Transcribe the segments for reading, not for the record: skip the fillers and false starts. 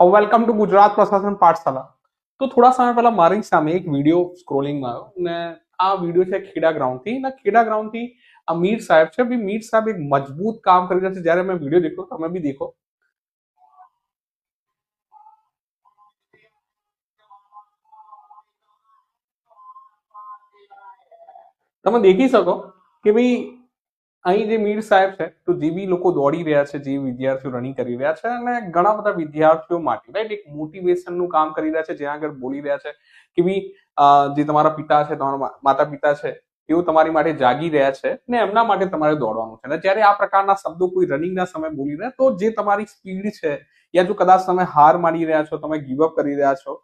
और welcome to Gujarat प्रशासन पाठशाला। तो થોડા સમય પહેલા મારી સામે એક વિડીયો સ્ક્રોલિંગમાં આવ્યો ને આ વિડીયો છે ખેડા ગ્રાઉન્ડથી ને ખેડા ગ્રાઉન્ડથી આ મીર સાહેબ છે બી મીર સાહેબ એક મજબૂત કામ કરી રહ્યા છે। જ્યારે મેં વિડીયો દેખ્યો તમે બી દેખો, તમે દેખી શકો કે ભાઈ અહીં જે મીર સાહેબ છે તો જે બી લોકો દોડી રહ્યા છે, જે વિદ્યાર્થીઓ રનિંગ કરી રહ્યા છે અને ઘણા બધા વિદ્યાર્થીઓ માટે રાઈટ એક મોટિવેશનનું કામ કરી રહ્યા છે, જ્યાં આગળ બોલી રહ્યા છે કે ભાઈ જે તમારા પિતા છે, તમારા માતા પિતા છે, તેઓ તમારી માટે જાગી રહ્યા છે ને એમના માટે તમારે દોડવાનું છે। અને જ્યારે આ પ્રકારના શબ્દો કોઈ રનિંગના સમયે બોલી રહ્યા તો જે તમારી સ્પીડ છે યા જો કદાચ તમે હાર માની રહ્યા છો, તમે ગીવઅપ કરી રહ્યા છો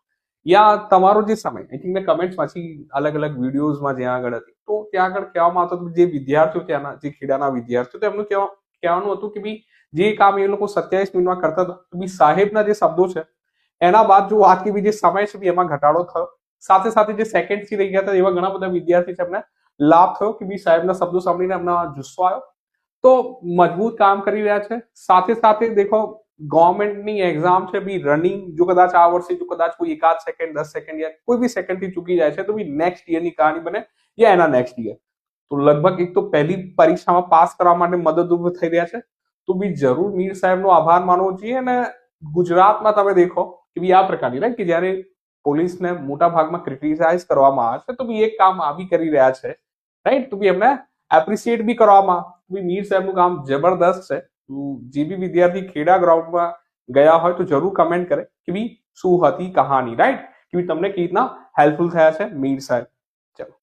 યા તમારો જે સમય આઈ થિંક મેં કમેન્ટ્સ માંથી અલગ અલગ વિડીયોઝમાં જ્યાં આગળ હતી તો ત્યાં આગળ કહેવામાં આવતું હતું જે વિદ્યાર્થીઓ ત્યાંના જે ખેડાના વિદ્યાર્થીઓ તો એમનું કહેવાનું હતું કે ભાઈ જે કામ એ લોકો 27 મિનિટમાં કરતા હતા તો બી સાહેબના જે શબ્દો છે એના બાદ જો આજથી બી જે સમય છે બી એમાં ઘટાડો થયો, સાથે સાથે જે સેકન્ડથી રહી ગયા હતા એવા ઘણા બધા વિદ્યાર્થી છે એમને લાભ થયો કે ભાઈ સાહેબના શબ્દો સાંભળીને એમના જુસ્સો આવ્યો તો મજબૂત કામ કરી રહ્યા છે। સાથે સાથે દેખો ગવર્મેન્ટની એક્ઝામ છે બી રનિંગ જો કદાચ આ વર્ષે જો કદાચ કોઈ એકાદ સેકન્ડ 10 સેકન્ડ યા કોઈ બી સેકન્ડથી ચૂકી જાય છે તો બી નેક્સ્ટ યરની કહાની બને યા એના નેક્સ્ટ યર તો લગભગ એક તો પહેલી પરીક્ષામાં પાસ કરવા માટે મદદરૂપ થઈ રહ્યા છે। તો બી જરૂર મીર સાહેબનો આભાર માનવો જોઈએ। અને ગુજરાતમાં તમે દેખો કે બી આ પ્રકારની રાઈટ કે જ્યારે પોલીસને મોટા ભાગમાં ક્રિટિસાઇઝ કરવામાં આવે છે તો બી એક કામ આવી કરી રહ્યા છે રાઈટ તો બી એમને એપ્રિસિએટ બી કરવામાં બી મીર સાહેબનું કામ જબરદસ્ત છે। જે બી વિદ્યાર્થી ખેડા ગ્રાઉન્ડમાં ગયા હોય તો જરૂર કમેન્ટ કરે કે બી શું હતી કહાની રાઈટ કે તમને કેવી રીતના હેલ્પફુલ થયા છે મીર સાહેબ। ચલો।